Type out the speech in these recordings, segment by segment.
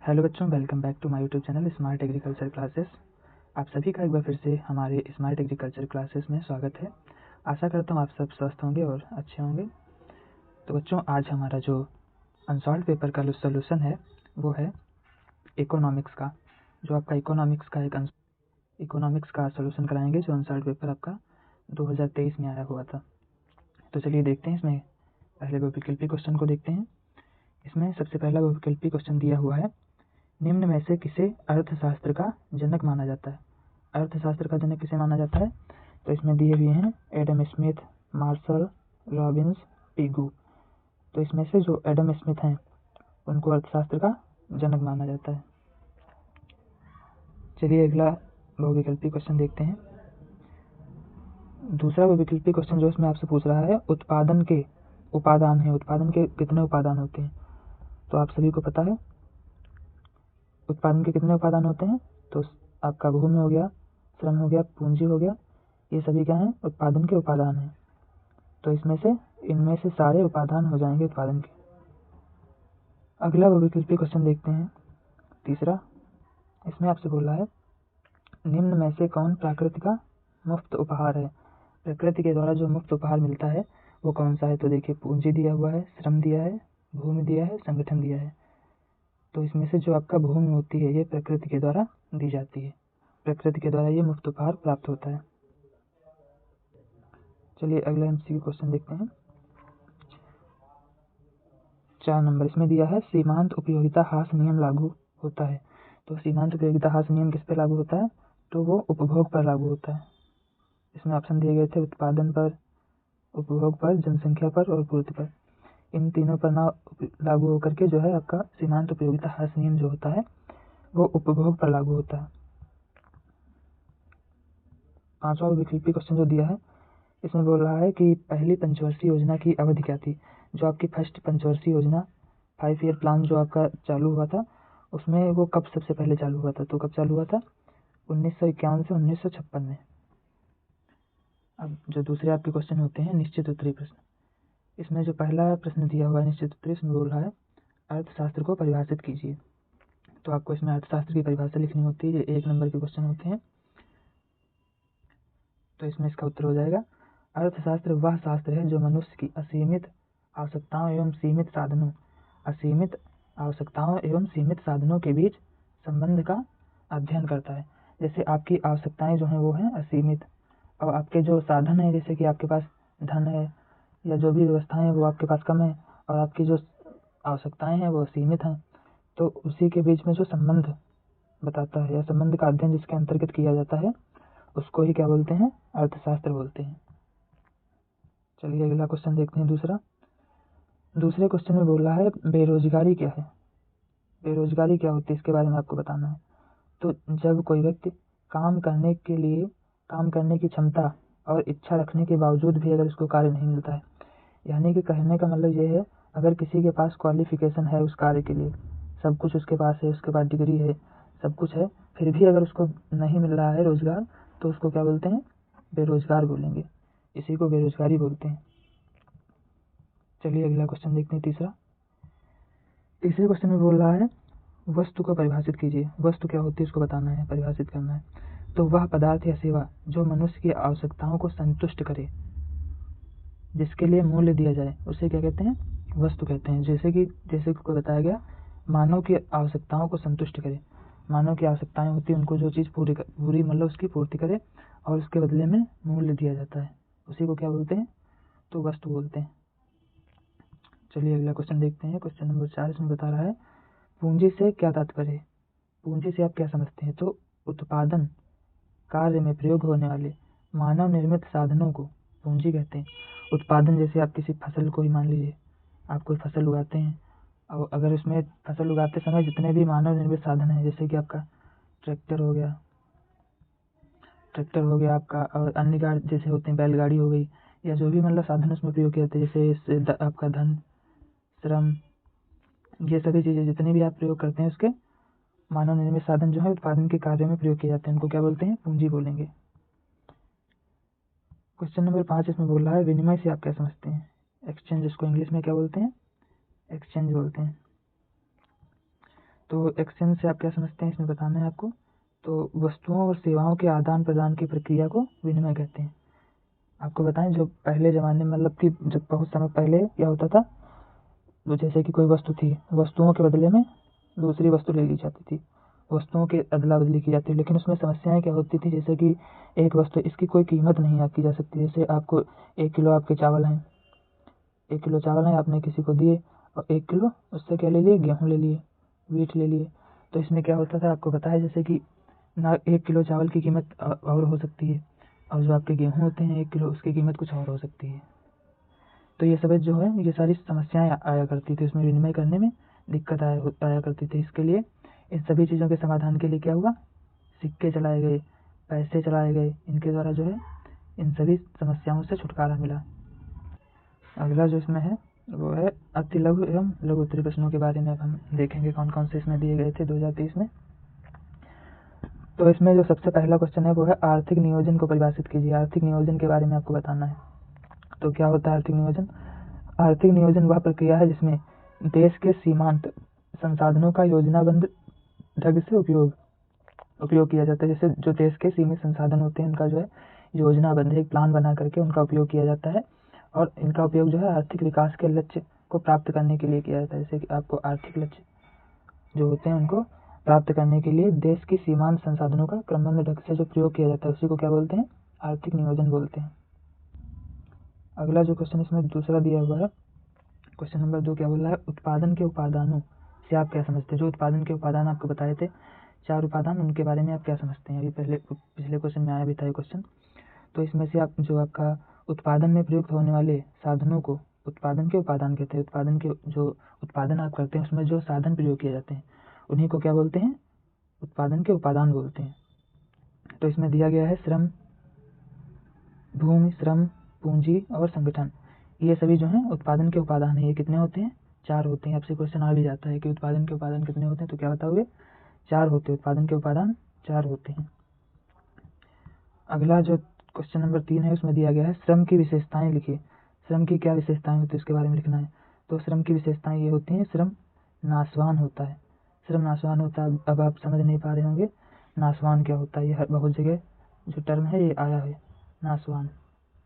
Hello बच्चों, welcome back to my YouTube channel smart agriculture classes. आप सभी का एक बार फिर से हमारे स्मार्ट एग्रीकल्चर क्लासेस में स्वागत है। आशा करता हूँ आप सब स्वस्थ होंगे और अच्छे होंगे। तो बच्चों, आज हमारा जो अनसॉल्व पेपर का सोल्यूशन है वो है इकोनॉमिक्स का। जो आपका इकोनॉमिक्स का सोल्यूशन कराएंगे, जो अनसॉल्व पेपर आपका 2023 में आया हुआ था। तो चलिए देखते हैं, इसमें पहले बहुविकल्पी क्वेश्चन को देखते हैं। इसमें सबसे पहला बहुविकल्पी क्वेश्चन दिया हुआ है, निम्न में से किसे अर्थशास्त्र का जनक माना जाता है। अर्थशास्त्र का जनक किसे माना जाता है? तो इसमें दिए हुए हैं Adam Smith, Marshall, Robbins, Pigou. तो इसमें से जो एडम स्मिथ हैं उनको अर्थशास्त्र का जनक माना जाता है। चलिए अगला बहुविकल्पी क्वेश्चन देखते हैं। दूसरा बहुविकल्पी क्वेश्चन जो इसमें आपसे पूछ रहा है, उत्पादन के उपादान है। उत्पादन के कितने उपादान होते हैं? तो आप सभी को पता है उत्पादन के कितने उपादान होते हैं। तो आपका भूमि हो गया, श्रम हो गया, पूंजी हो गया, ये सभी क्या हैं? उत्पादन के उपादान हैं। तो इनमें से सारे उपादान हो जाएंगे उत्पादन के। अगला बहुविकल्पी क्वेश्चन देखते हैं, तीसरा। इसमें आपसे बोला है, निम्न में से कौन प्रकृति का मुफ्त उपहार है। प्रकृति के द्वारा जो मुफ्त उपहार मिलता है वो कौन सा है? तो देखिए, पूंजी दिया हुआ है, श्रम दिया है, भूमि दिया है, संगठन दिया है। तो इसमें से जो आपका भूमि होती है ये प्रकृति के द्वारा दी जाती है। प्रकृति के द्वारा ये मुफ्त उपहार प्राप्त होता है। चलिए अगला एमसीक्यू क्वेश्चन देखते हैं। 4 नंबर इसमें दिया है, सीमांत उपयोगिता ह्रास नियम लागू होता है। तो सीमांत उपयोगिता ह्रास नियम किस पे लागू होता है? तो वो उपभोग पर लागू होता है। इसमें ऑप्शन दिए गए थे, उत्पादन पर, उपभोग पर, जनसंख्या पर और पूर्ति पर। इन तीनों पर ना लागू होकर के जो है आपका सीमांत उपयोगिता ह्रास नियम जो होता है वो उपभोग पर लागू होता है। 5वां विकल्पी क्वेश्चन जो दिया है, इसमें बोल रहा है कि पहली पंचवर्षीय योजना की अवधि क्या थी। जो आपकी फर्स्ट पंचवर्षीय योजना 5 ईयर प्लान जो आपका चालू हुआ था उसमें वो कब सबसे पहले चालू हुआ था? तो कब चालू हुआ था? 1951 से 1956 में। अब जो दूसरे आपके क्वेश्चन होते हैं निश्चित उत्तरीय प्रश्न, इसमें जो पहला प्रश्न दिया हुआ है निश्चित उत्तरीय, इसमें बोल रहा है अर्थशास्त्र को परिभाषित कीजिए। तो आपको इसमें अर्थशास्त्र की परिभाषा लिखनी होती है। ये 1 नंबर के क्वेश्चन होते हैं। तो इसमें इसका उत्तर हो जाएगा, अर्थशास्त्र वह शास्त्र है जो मनुष्य की असीमित आवश्यकताओं एवं सीमित साधनों के बीच संबंध का अध्ययन करता है। जैसे आपकी आवश्यकताएं जो हैं वो हैं असीमित, और आपके जो साधन हैं जैसे कि आपके पास धन है या जो भी व्यवस्थाएं हैं वो आपके पास कम है, और आपकी जो आवश्यकताएं हैं वो सीमित हैं। तो उसी के बीच में जो संबंध बताता है या संबंध का अध्ययन जिसके अंतर्गत किया जाता है उसको ही क्या बोलते हैं? अर्थशास्त्र बोलते हैं। चलिए अगला क्वेश्चन देखते हैं, दूसरा। दूसरे क्वेश्चन में बोल रहा है, बेरोजगारी क्या है। बेरोजगारी क्या होती है इसके बारे में आपको बताना है। तो जब कोई व्यक्ति काम करने की क्षमता और इच्छा रखने के बावजूद भी अगर उसको कार्य नहीं मिलता है, यानी कि कहने का मतलब ये है, अगर किसी के पास क्वालिफिकेशन है उस कार्य के लिए, सब कुछ उसके पास है, उसके पास डिग्री है, सब कुछ है, फिर भी अगर उसको नहीं मिल रहा है रोजगार, तो उसको क्या बोलते हैं? बेरोजगार बोलेंगे। इसी को बेरोजगारी बोलते हैं। चलिए अगला क्वेश्चन देखते हैं, तीसरा। तीसरे क्वेश्चन में बोल रहा है, वस्तु को परिभाषित कीजिए। वस्तु क्या होती है उसको बताना है, परिभाषित करना है। तो वह पदार्थ या सेवा जो मनुष्य की आवश्यकताओं को संतुष्ट करे, जिसके लिए मूल्य दिया जाए, उसे क्या कहते हैं? वस्तु कहते हैं। जैसे को बताया गया, मानव की आवश्यकताओं को संतुष्ट करे। मानव की आवश्यकताएं होती है, उनको जो चीज़ पूरी मतलब उसकी पूर्ति करे और उसके बदले में मूल्य दिया जाता है, उसी को क्या बोलते हैं? तो वस्तु बोलते हैं। चलिए अगला क्वेश्चन देखते हैं, क्वेश्चन नंबर 4। इसमें बता रहा है, पूंजी से क्या तात्पर्य है। पूंजी से आप क्या समझते हैं? तो उत्पादन कार्य में प्रयोग होने वाले मानव निर्मित साधनों को पूंजी कहते हैं। उत्पादन जैसे आप किसी फसल को ही मान लीजिए, आप कोई फसल उगाते हैं, और अगर उसमें फसल उगाते समय जितने भी मानव निर्मित साधन हैं, जैसे कि आपका ट्रैक्टर हो गया आपका, और अन्य गाड़ी जैसे होते हैं, बैलगाड़ी हो गई, या जो भी मतलब साधन उसमें प्रयोग किए जाते हैं, जैसे आपका धन, श्रम, ये सभी चीज़ें जितने भी आप प्रयोग करते हैं उसके मानव निर्मित साधन जो है उत्पादन के कार्य में प्रयोग किए जाते हैं, उनको क्या बोलते हैं? पूंजी बोलेंगे। क्वेश्चन नंबर 5 इसमें बोल रहा है, विनिमय से आप क्या समझते हैं। एक्सचेंज, इसको इंग्लिश में क्या बोलते हैं? एक्सचेंज बोलते हैं। तो एक्सचेंज से आप क्या समझते हैं इसमें बताना है आपको। तो वस्तुओं और सेवाओं के आदान प्रदान की प्रक्रिया को विनिमय कहते हैं। आपको बताएं, जो पहले ज़माने में मतलब कि जब बहुत समय पहले क्या होता था, तो जैसे कि कोई वस्तु थी, वस्तुओं के बदले में दूसरी वस्तु ले ली जाती थी, वस्तुओं की अदला बदली की जाती है। लेकिन उसमें समस्याएं क्या होती थी, जैसे कि एक वस्तु, इसकी कोई कीमत नहीं आपकी जा सकती। जैसे आपको 1 किलो आपके चावल हैं, 1 किलो चावल हैं, आपने किसी को दिए और 1 किलो उससे क्या ले लिए, गेहूँ ले लिए, वीट ले लिए। तो इसमें क्या होता था आपको पता है, जैसे कि ना 1 किलो चावल की कीमत और हो सकती है, और जो आपके गेहूँ होते हैं 1 किलो, उसकी कीमत कुछ और हो सकती है। तो ये सब जो है, ये सारी समस्याएं आया करती थी, उसमें विनिमय करने में दिक्कत आया करती थी। इसके लिए, इन सभी चीज़ों के समाधान के लिए क्या हुआ, सिक्के चलाए गए, पैसे चलाए गए, इनके द्वारा जो है इन सभी समस्याओं से छुटकारा मिला। अगला जो इसमें है वो है अति लघु एवं लघु उत्तरीय प्रश्नों के बारे में। अब हम देखेंगे कौन कौन से इसमें दिए गए थे 2023 में। तो इसमें जो सबसे पहला क्वेश्चन है वो है आर्थिक नियोजन को परिभाषित कीजिए। आर्थिक नियोजन के बारे में आपको बताना है। तो क्या होता है आर्थिक नियोजन? आर्थिक नियोजन वह प्रक्रिया है जिसमें देश के सीमांत संसाधनों का योजनाबद्ध ढंग से उपयोग किया जाता है। जैसे जो देश के सीमित संसाधन होते हैं, उनका जो है योजनाबद्ध एक प्लान बना करके उनका उपयोग किया जाता है, और इनका उपयोग जो है आर्थिक विकास के लक्ष्य को प्राप्त करने के लिए किया जाता है। जैसे कि आपको आर्थिक लक्ष्य जो होते हैं उनको प्राप्त करने के लिए देश की सीमांत संसाधनों का क्रमबद्ध ढंग से जो प्रयोग किया जाता है, उसी को क्या बोलते हैं, आर्थिक नियोजन बोलते हैं। अगला जो क्वेश्चन इसमें दूसरा दिया हुआ है, क्वेश्चन नंबर 2 क्या बोल रहा है, उत्पादन के उपादानों से आप क्या समझते हैं। जो उत्पादन के उपादान आपको बताए थे 4 उपादान, उनके बारे में आप क्या समझते हैं। अभी पिछले क्वेश्चन में आया भी था ये क्वेश्चन। तो इसमें से आप जो आपका उत्पादन में प्रयुक्त होने वाले साधनों को उत्पादन के उपादान कहते हैं। उत्पादन के जो उत्पादन आप करते हैं उसमें जो साधन प्रयोग किए जाते हैं उन्हीं को क्या बोलते हैं, उत्पादन के उपादान बोलते हैं। तो इसमें दिया गया है श्रम, भूमि, श्रम, पूंजी और संगठन, ये सभी जो हैं उत्पादन के उपादान हैं। ये कितने होते हैं, 4 होते हैं। आपसे क्वेश्चन आ भी जाता है कि उत्पादन के उपादान कितने होते हैं, तो क्या बताओगे, 4 होते हैं। उत्पादन के उपादान 4 होते हैं। अगला जो क्वेश्चन नंबर 3 है उसमें दिया गया है श्रम की विशेषताएं लिखिए। श्रम की क्या विशेषताएं होती है उसके बारे में लिखना है। तो श्रम की विशेषताएं ये होती हैं, श्रम नाशवान होता है। श्रम नाशवान होता है। अब आप समझ नहीं पा रहे होंगे नाशवान क्या होता है। ये बहुत जगह जो टर्म है ये आया है, नाशवान।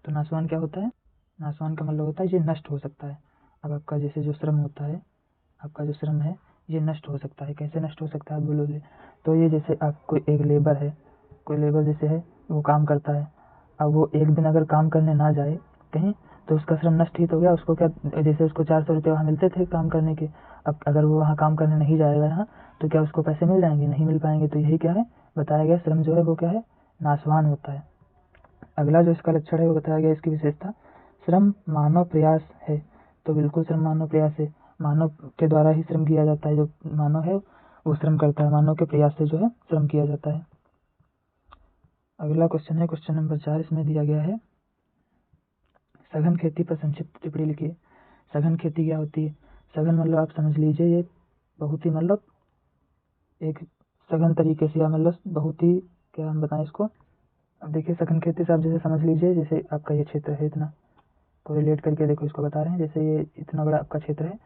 तो नाशवान क्या होता है, नाशवान का मतलब होता है ये नष्ट हो सकता है। अब आपका जैसे जो श्रम होता है, आपका जो श्रम है ये नष्ट हो सकता है। कैसे नष्ट हो सकता है आप बोलोगे, तो ये जैसे आप कोई एक लेबर है, कोई लेबर जैसे है वो काम करता है, अब वो एक दिन अगर काम करने ना जाए कहीं, तो उसका श्रम नष्ट ही तो गया। उसको क्या, जैसे उसको 400 रुपये वहाँ मिलते थे काम करने के, अब अगर वो वहाँ काम करने नहीं जाएगा यहाँ, तो क्या उसको पैसे मिल जाएंगे, नहीं मिल पाएंगे। तो यही क्या है बताया गया, श्रम जो है वो क्या है, नाशवान होता है। अगला जो इसका लक्षण है वो बताया गया, इसकी विशेषता, श्रम मानव प्रयास है। तो बिल्कुल श्रम मानव प्रयास है, मानव के द्वारा ही श्रम किया जाता है। जो मानव है वो श्रम करता है, मानव के प्रयास से जो है श्रम किया जाता है। अगला क्वेश्चन है क्वेश्चन नंबर 4, इसमें दिया गया है सघन खेती पर संक्षिप्त टिप्पणी लिखिए। सघन खेती क्या होती है, सघन मतलब आप समझ लीजिए ये बहुत ही मतलब एक सघन तरीके से, या मतलब बहुत ही, क्या हम बताएं इसको। अब देखिए सघन खेती से आप जैसे समझ लीजिए, जैसे आपका ये क्षेत्र है, इतना को रिलेट करके देखो इसको बता रहे हैं। जैसे ये इतना बड़ा आपका क्षेत्र है,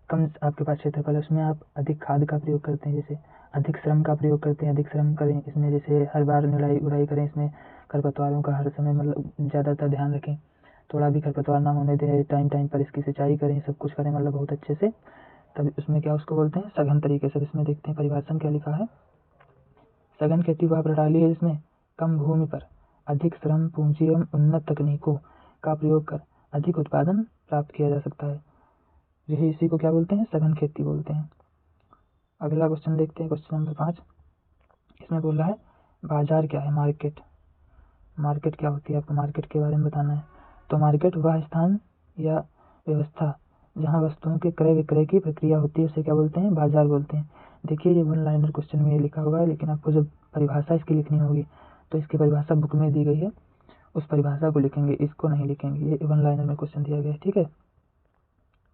कम आपके पास क्षेत्रफल है, उसमें आप अधिक खाद का प्रयोग करते हैं, जैसे अधिक श्रम का प्रयोग करते हैं, अधिक श्रम करें इसमें, जैसे हर बार निराई गुड़ाई करें, इसमें खरपतवारों का हर समय मतलब ज़्यादातर ध्यान रखें, थोड़ा भी खरपतवार ना होने दें, टाइम टाइम पर इसकी सिंचाई करें, सब कुछ करें मतलब बहुत अच्छे से, तब उसमें क्या उसको बोलते हैं सघन तरीके से। इसमें देखते हैं परिभाषा क्या लिखा है। सघन खेती वह प्रणाली है जिसमें कम भूमि पर अधिक श्रम, पूंजी एवं उन्नत तकनीकों का प्रयोग कर अधिक उत्पादन प्राप्त किया जा सकता है। यही इसी को क्या बोलते हैं, सघन खेती बोलते हैं। अगला क्वेश्चन देखते हैं क्वेश्चन नंबर 5, इसमें बोल रहा है बाजार क्या है, मार्केट। मार्केट क्या होती है, आपको मार्केट के बारे में बताना है। तो मार्केट वह स्थान या व्यवस्था जहाँ वस्तुओं के क्रय विक्रय की प्रक्रिया होती है, उसे क्या बोलते हैं, बाजार बोलते हैं। देखिए ये वन लाइनर क्वेश्चन में ये लिखा हुआ है, लेकिन आपको जब परिभाषा इसकी लिखनी होगी तो इसकी परिभाषा बुक में दी गई है, उस परिभाषा को लिखेंगे, इसको नहीं लिखेंगे। ये वन लाइनर में क्वेश्चन दिया गया है, ठीक है।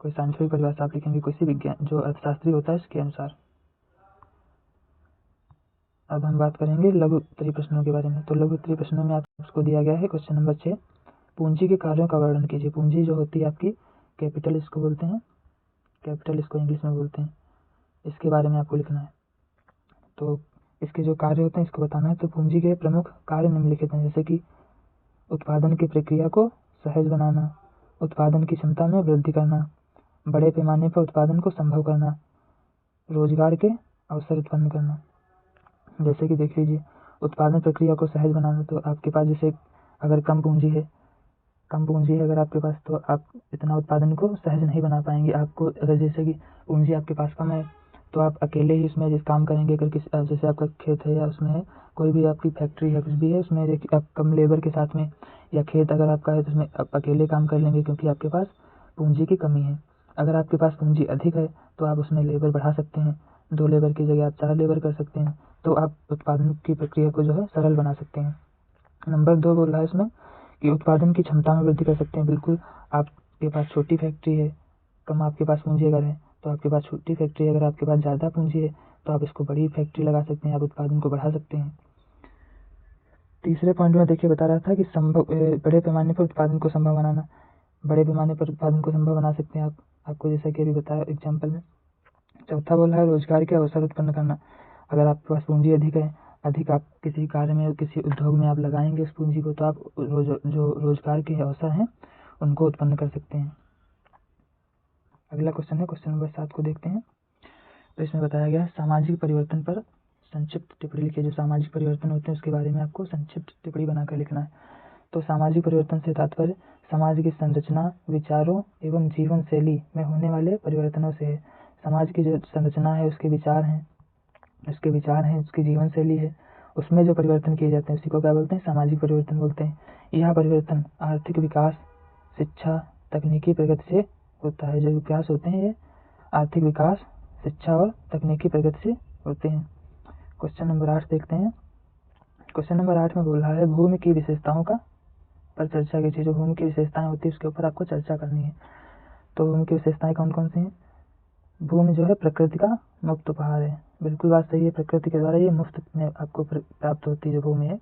कोई साइंटिफिक परिभाषा आप लिखेंगे किसी विज्ञान जो अर्थशास्त्री होता है उसके अनुसार। अब हम बात करेंगे लघु उत्तरीय प्रश्नों के बारे में। तो लघु उत्तरीय प्रश्नों में आपको दिया गया है क्वेश्चन नंबर 6, पूंजी के कार्यों का वर्णन कीजिए। पूंजी जो होती है आपकी कैपिटल इसको बोलते हैं, कैपिटल इसको इंग्लिश में बोलते हैं। इसके बारे में आपको लिखना है। तो इसके जो कार्य होते हैं इसको बताना है। तो पूंजी के प्रमुख कार्य निम्नलिखित हैं, जैसे कि उत्पादन की प्रक्रिया को सहज बनाना, उत्पादन की क्षमता में वृद्धि करना, बड़े पैमाने पर उत्पादन को संभव करना, रोजगार के अवसर उत्पन्न करना। जैसे कि देख लीजिए, उत्पादन प्रक्रिया को सहज बनाना, तो आपके पास जैसे अगर कम पूंजी है अगर आपके पास, तो आप इतना उत्पादन को सहज नहीं बना पाएंगे। आपको अगर जैसे कि पूंजी आपके पास कम है तो आप अकेले ही उसमें जिस काम करेंगे, अगर जैसे आपका खेत है या उसमें है कोई भी आपकी फैक्ट्री है कुछ भी है, उसमें आप कम लेबर के साथ में, या खेत अगर आपका है तो उसमें आप अकेले काम कर लेंगे क्योंकि आपके पास पूंजी की कमी है। अगर आपके पास पूंजी अधिक है तो आप उसमें लेबर बढ़ा सकते हैं, 2 लेबर की जगह आप 4 लेबर कर सकते हैं, तो आप उत्पादन की प्रक्रिया को जो है सरल बना सकते हैं। नंबर 2 बोल रहा है इसमें कि उत्पादन की क्षमता में वृद्धि कर सकते हैं। बिल्कुल, आपके पास छोटी फैक्ट्री है, कम आपके पास पूंजी अगर है तो आपके पास छोटी फैक्ट्री है, अगर आपके पास ज़्यादा पूंजी है तो आप इसको बड़ी फैक्ट्री लगा सकते हैं, आप उत्पादन को बढ़ा सकते हैं। तीसरे पॉइंट में देखिए बता रहा था कि बड़े पैमाने पर उत्पादन को संभव बनाना। बड़े पैमाने पर उत्पादन को संभव बना सकते हैं आपको जैसा कि अभी बताया एग्जाम्पल में। चौथा बोला है रोजगार के अवसर उत्पन्न करना। अगर आपके पास पूंजी अधिक आप किसी कार्य में, किसी उद्योग में आप लगाएंगे उस पूंजी को, तो आप जो रोजगार के अवसर हैं उनको उत्पन्न कर सकते हैं। अगला क्वेश्चन है, क्वेश्चन नंबर 7 को देखते हैं। तो इसमें बताया गया है सामाजिक परिवर्तन पर संक्षिप्त टिप्पणी लिखिए। जो सामाजिक परिवर्तन होते हैं उसके बारे में आपको संक्षिप्त टिप्पणी बनाकर लिखना है। तो सामाजिक परिवर्तन से तात्पर्य समाज की संरचना, विचारों एवं जीवन शैली में होने वाले परिवर्तनों से है। समाज की जो संरचना है, उसके विचार हैं, उसकी जीवन शैली है, उसमें जो परिवर्तन किए जाते हैं उसी को क्या बोलते हैं, सामाजिक परिवर्तन बोलते हैं। यह परिवर्तन आर्थिक विकास, शिक्षा, तकनीकी प्रगति से होता है। जो विकास होते हैं ये आर्थिक विकास, शिक्षा और तकनीकी प्रगति से होते हैं। क्वेश्चन नंबर 8 देखते हैं। क्वेश्चन नंबर 8 में बोल रहा है भूमि की विशेषताओं का पर चर्चा कीजिए। जो भूमि की विशेषताएं होती है उसके ऊपर आपको चर्चा करनी है। तो भूमि की विशेषताएं कौन कौन सी हैं? भूमि जो है प्रकृति का मुफ्त उपहार है। बिल्कुल बात सही है, प्रकृति के द्वारा ये मुफ्त में आपको प्राप्त होती है। जो भूमि है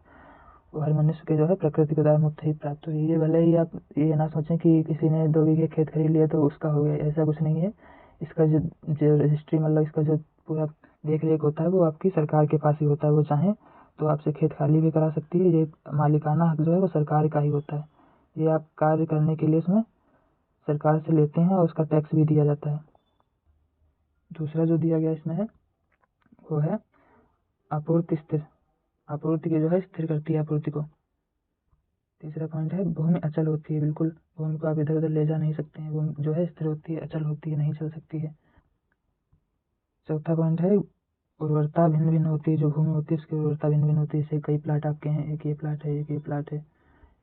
वो हर मनुष्य के जो है प्रकृति के द्वारा मुफ्त ही प्राप्त हुई है। भले ही आप ये ना सोचें कि किसी ने 2 बीघे खेत खरीद लिया तो उसका हो गया, ऐसा कुछ नहीं है। इसका जो रजिस्ट्री, मतलब इसका जो पूरा देख रेख होता है वो आपकी सरकार के पास ही होता है। वो चाहे तो आपसे खेत खाली भी करा सकती है। ये मालिकाना हक जो है वो सरकार का ही होता है। ये आप कार्य करने के लिए इसमें सरकार से लेते हैं और उसका टैक्स भी दिया जाता है। दूसरा जो दिया गया इसमें है वो है आपूर्ति स्थिर। आपूर्ति की जो है स्थिर करती है आपूर्ति को। तीसरा पॉइंट है भूमि अचल होती है। बिल्कुल, भूमि को आप इधर उधर ले जा नहीं सकते हैं। भूमि जो है स्थिर होती है, अचल होती है, नहीं चल सकती है। चौथा पॉइंट है उर्वरता भिन्न भिन्न होती है। जो भूमि होती है उसकी उर्वरता भिन्न भिन्न होती है। जैसे कई प्लाट आपके हैं, एक ये प्लाट है, एक ये प्लाट है,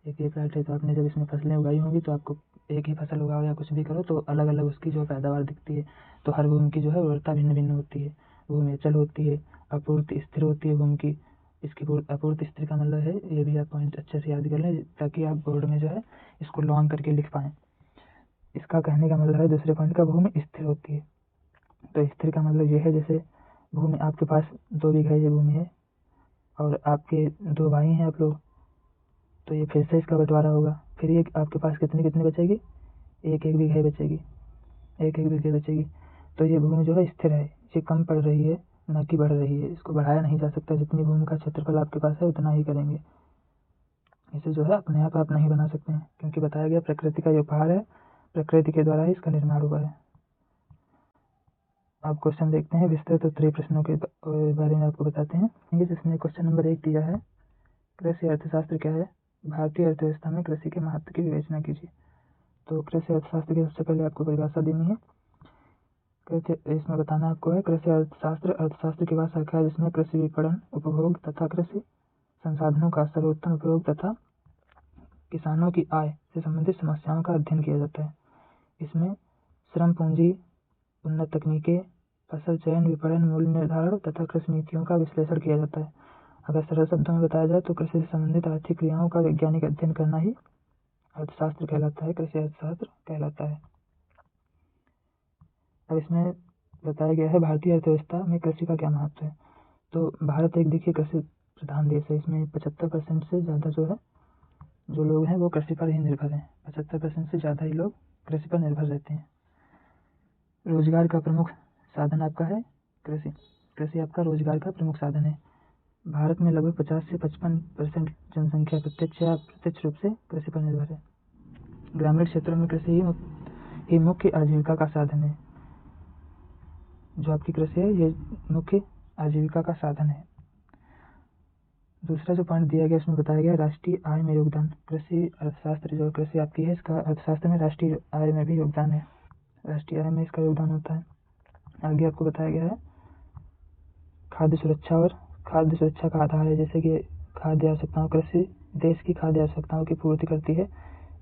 एक ये प्लाट है, तो आपने जब इसमें फसलें उगाई होंगी तो आपको एक ही फसल उगाओ या कुछ भी करो तो अलग अलग उसकी जो पैदावार दिखती है। तो हर भूमि की जो है उर्वरता भिन्न भिन्न होती है। भूमि अचल होती है, आपूर्ति स्थिर होती है भूमि की। इसकी आपूर्ति स्थिर का मतलब है, ये भी आप पॉइंट अच्छे से याद कर लें ताकि आप बोर्ड में जो है इसको लॉन्ग करके लिख पाएँ। इसका कहने का मतलब है दूसरे पॉइंट का, भूमि स्थिर होती है। तो स्थिर का मतलब ये है, जैसे भूमि आपके पास 2 बीघा ये भूमि है और आपके 2 भाई हैं आप लोग, तो ये फिर से इसका बंटवारा होगा। फिर ये आपके पास कितनी कितनी बचेगी, एक एक बीघे बचेगी, एक एक बीघे बचेगी। तो ये भूमि जो है स्थिर है, ये कम पड़ रही है न कि बढ़ रही है। इसको बढ़ाया नहीं जा सकता। जितनी भूमि का क्षेत्रफल आपके पास है उतना ही करेंगे। इसे जो है अपने आप नहीं बना सकते हैं क्योंकि बताया गया प्रकृति का ये उपहार है, प्रकृति के द्वारा ही इसका निर्माण हुआ है। अब क्वेश्चन देखते हैं, विस्तृत उत्तरीय प्रश्नों के बारे में आपको बताते हैं। जिसमें क्वेश्चन नंबर 1 दिया है, कृषि अर्थशास्त्र क्या है? भारतीय अर्थव्यवस्था में कृषि के महत्व की विवेचना कीजिए। तो कृषि अर्थशास्त्र की सबसे पहले आपको परिभाषा देनी है। इसमें बताना आपको है कृषि अर्थशास्त्र की वह शाखा है जिसमें कृषि विपणन, उपभोग तथा कृषि संसाधनों का सर्वोत्तम उपयोग तथा किसानों की आय से संबंधित समस्याओं का अध्ययन किया जाता है। इसमें श्रम पूंजी, उन्नत तकनीकें, फसल चयन, विपणन, मूल्य निर्धारण तथा कृषि नीतियों का विश्लेषण किया जाता है। अगर सरल शब्दों में बताया जाए तो कृषि से संबंधित आर्थिक क्रियाओं का वैज्ञानिक अध्ययन करना ही अर्थशास्त्र कहलाता है, कृषि अर्थशास्त्र कहलाता है। अब इसमें बताया गया है भारतीय अर्थव्यवस्था में कृषि का क्या महत्व है। तो भारत एक देखिए कृषि प्रधान देश है। इसमें 75% से ज़्यादा जो लोग हैं वो कृषि पर ही निर्भर हैं। 75% से ज़्यादा ही लोग कृषि पर निर्भर रहते हैं। रोजगार का प्रमुख साधन आपका है कृषि कृषि आपका रोजगार का प्रमुख साधन है। भारत में लगभग 50 से 55% जनसंख्या प्रत्यक्ष या अप्रत्यक्ष रूप से कृषि पर निर्भर है। ग्रामीण क्षेत्रों में कृषि ही मुख्य आजीविका का साधन है। जो आपकी कृषि है ये मुख्य आजीविका का साधन है। दूसरा जो पॉइंट दिया गया उसमें बताया गया राष्ट्रीय आय में योगदान। कृषि अर्थशास्त्र जो कृषि आपकी है इसका अर्थशास्त्र में राष्ट्रीय आय में भी योगदान है। राष्ट्रीय आय में इसका योगदान होता है। आगे आपको बताया गया है खाद्य सुरक्षा और खाद्य सुरक्षा का आधार है। जैसे कि खाद्य आवश्यकताओं, कृषि देश की खाद्य आवश्यकताओं की पूर्ति करती है।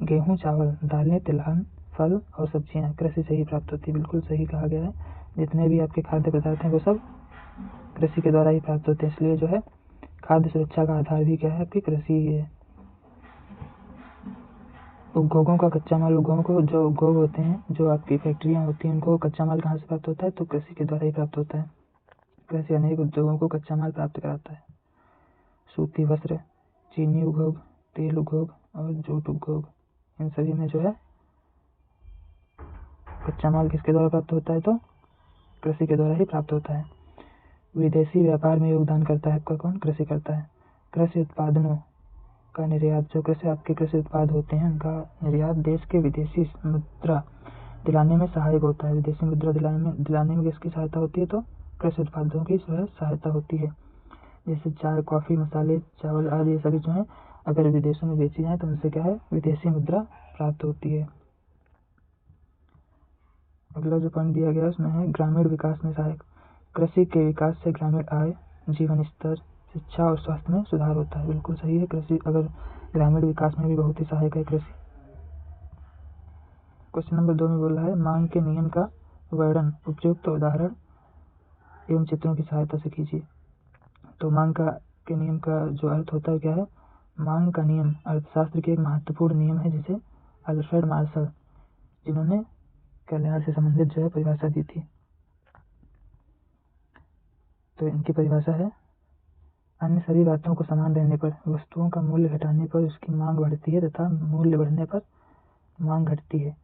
गेहूं, चावल, दालें, तिलहन, फल और सब्जियां कृषि से ही प्राप्त होती है। बिल्कुल सही कहा गया है। जितने भी आपके खाद्य पदार्थ हैं वो सब कृषि के द्वारा ही प्राप्त होते हैं। इसलिए जो है खाद्य सुरक्षा का आधार भी क्या है, आपकी कृषि ही है। उद्योगों का कच्चा माल, उद्योगों को जो उद्योग होते हैं, जो आपकी फैक्ट्रियां होती हैं, उनको कच्चा माल कहाँ से प्राप्त होता है, तो कृषि के द्वारा ही प्राप्त होता है। कृषि अनेक उद्योगों को कच्चा माल प्राप्त कराता है। सूती वस्त्र, चीनी उद्योग, तेल उद्योग और जूट उद्योग, इन सभी में जो है कच्चा माल किसके द्वारा प्राप्त होता है, तो कृषि के द्वारा ही प्राप्त होता है। विदेशी व्यापार में योगदान करता है आपका कौन, कृषि करता है। कृषि उत्पादनों का निर्यात, जो कृषि आपके कृषि उत्पाद होते हैं उनका निर्यात देश के विदेशी मुद्रा दिलाने में सहायक होता है। विदेशी मुद्रा दिलाने में किसकी सहायता होती है, तो कृषि उत्पादों की सहायता होती है। जैसे चाय, कॉफी, मसाले, चावल आदि ये सभी जो है अगर विदेशों में बेची जाए तो उनसे क्या है, विदेशी मुद्रा प्राप्त होती है। अगला जो पॉइंट दिया गया उसमें है ग्रामीण विकास में सहायक। कृषि के विकास से ग्रामीण आय, जीवन स्तर, शिक्षा और स्वास्थ्य में सुधार होता है। बिल्कुल सही है। कृषि अगर ग्रामीण विकास में भी बहुत ही सहायक है कृषि। क्वेश्चन नंबर 2 में बोल रहा है मांग के नियम का वर्णन उपयुक्त उदाहरण एवं चित्रों की सहायता से कीजिए। तो मांग के नियम का जो अर्थ होता है क्या है, मांग का नियम अर्थशास्त्र के एक महत्वपूर्ण नियम है जिसे अल्फ्रेड मार्शल, जिन्होंने कल्याण से संबंधित जो है परिभाषा दी थी। तो इनकी परिभाषा है अन्य सभी बातों को समान रहने पर वस्तुओं का मूल्य घटाने पर उसकी मांग बढ़ती है तथा मूल्य बढ़ने पर मांग घटती है।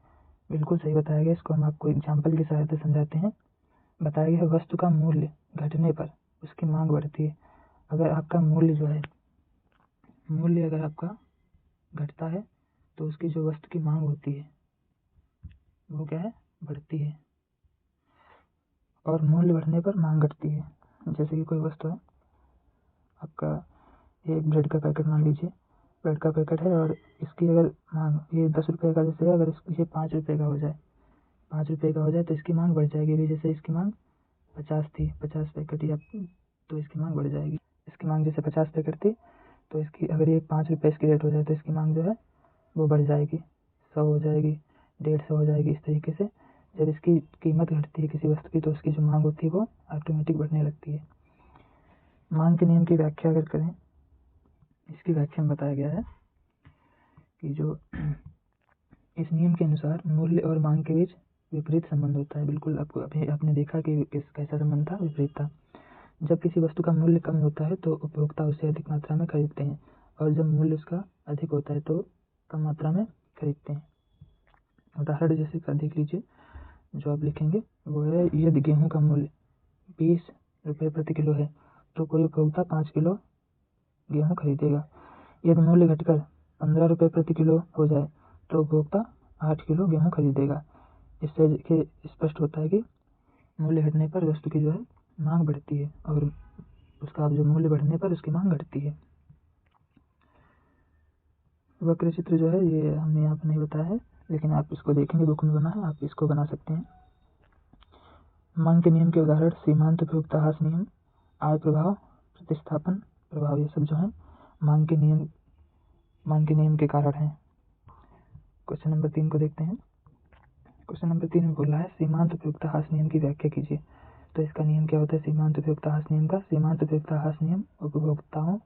बिल्कुल सही बताया गया। इसको हम आपको एग्जाम्पल की सहायता से समझाते हैं। बताया गया है वस्तु का मूल्य घटने पर उसकी मांग बढ़ती है। अगर आपका मूल्य जो है, मूल्य अगर आपका घटता है तो उसकी जो वस्तु की मांग होती है वो क्या है, बढ़ती है। और मूल्य बढ़ने पर मांग घटती है। जैसे कि कोई वस्तु है आपका, एक ब्रेड का पैकेट मान लीजिए, ब्रेड का पैकेट है और इसकी अगर मांग ये 10 रुपये का जैसे है, अगर ये 5 रुपये का हो जाए, 5 रुपये का हो जाए तो इसकी मांग बढ़ जाएगी। भी जैसे इसकी मांग 50 थी, 50 पैकेट या तो इसकी मांग बढ़ जाएगी। इसकी मांग जैसे 50 पैकेट थी तो इसकी अगर ये 5 रुपये इसकी रेट हो जाए तो इसकी मांग जो है वो बढ़ जाएगी, 100 हो जाएगी, 150 हो जाएगी। इस तरीके से जब इसकी कीमत घटती है किसी वस्तु की तो उसकी जो मांग होती है वो ऑटोमेटिक बढ़ने लगती है। मांग के नियम की व्याख्या अगर करें, इसकी व्याख्या में बताया गया है कि जो इस नियम के अनुसार मूल्य और मांग के बीच विपरीत संबंध होता है। बिल्कुल आपको अभी आपने देखा कि कैसा संबंध था, विपरीत था। जब किसी वस्तु का मूल्य कम होता है तो उपभोक्ता उसे अधिक मात्रा में खरीदते हैं और जब मूल्य उसका अधिक होता है तो कम मात्रा में खरीदते हैं। उदाहरण जैसे का देख लीजिए, जो आप लिखेंगे वो है यदि गेहूं का मूल्य 20 रुपये प्रति किलो है तो कोई उपभोक्ता 5 किलो गेहूं खरीदेगा। यदि मूल्य घटकर 15 रुपये प्रति किलो हो जाए तो उपभोक्ता 8 किलो गेहूं खरीदेगा। इससे स्पष्ट होता है कि मूल्य घटने पर वस्तु की जो है मांग बढ़ती है और उसका जो मूल्य बढ़ने पर उसकी मांग घटती है। वक्र चित्र जो है ये हमने यहाँ पर नहीं बताया है, लेकिन आप इसको देखेंगे, बुक में बना है, आप इसको बना सकते हैं। मांग के नियम के उदाहरण सीमांत उपभोक्ता ह्रास नियम, आय प्रभाव, प्रतिस्थापन प्रभाव, ये सब जो है मांग के नियम के कारण है। क्वेश्चन नंबर 3 को देखते हैं। क्वेश्चन नंबर 3 में बोल रहा है सीमांत उपभोक्ता ह्रास नियम की व्याख्या कीजिए। तो इसका नियम क्या होता है सीमांत उपभोक्ता ह्रास नियम का? सीमांत उपभोक्ता ह्रास नियम उपभोक्ताओं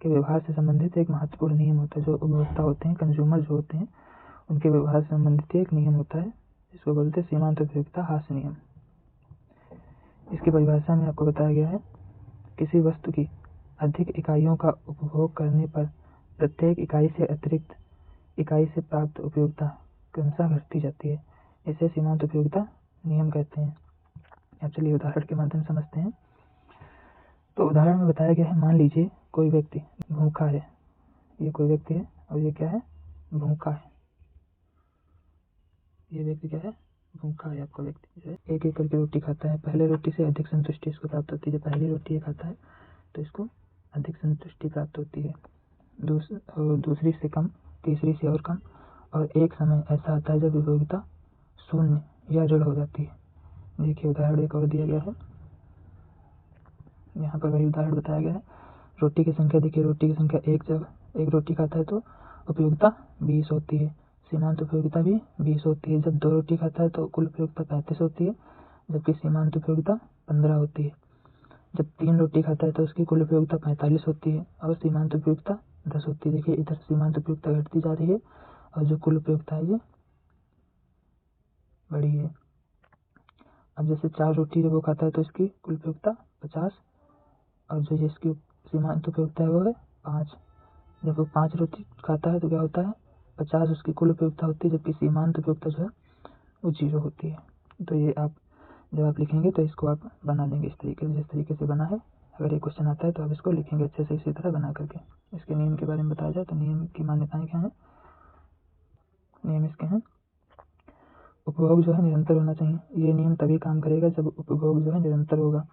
के व्यवहार से संबंधित एक महत्वपूर्ण नियम होता है। जो उपभोक्ता होते हैं, कंज्यूमर जो होते हैं, उनके व्यवहार से संबंधित एक नियम होता है, जिसको बोलते हैं सीमांत उपभोक्ता ह्रास नियम। इसकी परिभाषा में आपको बताया गया है किसी वस्तु की अधिक इकाइयों का उपभोग करने पर प्रत्येक इकाई से अतिरिक्त इकाई से प्राप्त उपयोगिता क्रमशः घटती जाती है। इसे सीमांत उपयोगिता नियम कहते हैं। अब चलिए उदाहरण के माध्यम से समझते हैं। तो उदाहरण में बताया गया है, मान लीजिए कोई व्यक्ति भूखा है, ये कोई व्यक्ति है और ये क्या है, भूखा है। ये व्यक्ति क्या है, भूखा है। आपका व्यक्ति जो है एक एक करके रोटी खाता है। पहले रोटी से अधिक संतुष्टि इसको प्राप्त होती है। जब पहली रोटी ये खाता है तो इसको अधिक संतुष्टि प्राप्त होती है, दूसरी से कम, तीसरी से और कम, और एक समय ऐसा आता है जब उपयोगिता शून्य या ऋण हो जाती है। देखिए उदाहरण एक और दिया गया है, यहाँ पर वही उदाहरण बताया गया है। रोटी की संख्या देखिए, रोटी की संख्या एक, जब एक रोटी खाता है तो उपयोगिता 20 होती है, सीमांत उपयोगिता भी 20 होती है। जब 2 रोटी खाता है तो कुल उपयोगिता 35 होती है, जबकि सीमांत उपयोगिता 15 होती है। जब 3 रोटी खाता है तो उसकी कुल उपयोगिता 45 होती है और सीमांत उपयोगिता 10 होती है। देखिए इधर सीमांत उपयोगिता घटती जा रही है और जो कुल उपयोगिता है ये बड़ी है। अब जैसे 4 रोटी जब वो खाता है तो इसकी कुल उपयोगिता 50, और जो इसकी सीमांत उपयोगिता है वो है 5। जब वो 5 रोटी खाता है तो क्या होता है, 50 उसकी कुल उपयोगिता होती है, जबकि सीमांत उपयोगिता जो है वो 0 होती है। तो ये आप जब आप लिखेंगे तो इसको आप बना देंगे इस तरीके से, जिस तरीके से बना है। अगर ये क्वेश्चन आता है तो आप इसको लिखेंगे अच्छे से इसी तरह बना करके। इसके नियम के बारे में बताया जाए तो नियम की मान्यताएं क्या हैं, नियम इसके हैं, उपभोग जो है निरंतर होना चाहिए। ये नियम तभी काम करेगा जब उपभोग जो है निरंतर होगा।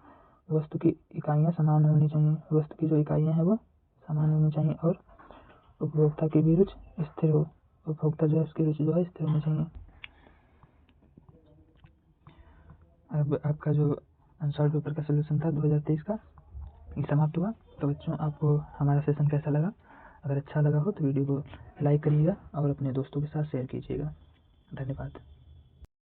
वस्तु की इकाइयाँ समान होनी चाहिए, वस्तु की जो इकाइयाँ हैं वो समान होनी चाहिए, और उपभोक्ता की भी रुचि स्थिर हो, उपभोक्ता जो है उसकी रुचि जो है स्थिर होनी चाहिए। अब आपका जो आंसर पेपर का सोल्यूशन था 2023 का ये समाप्त हुआ। तो बच्चों आपको हमारा सेशन कैसा लगा? अगर अच्छा लगा हो तो वीडियो को लाइक करिएगा और अपने दोस्तों के साथ शेयर कीजिएगा। धन्यवाद।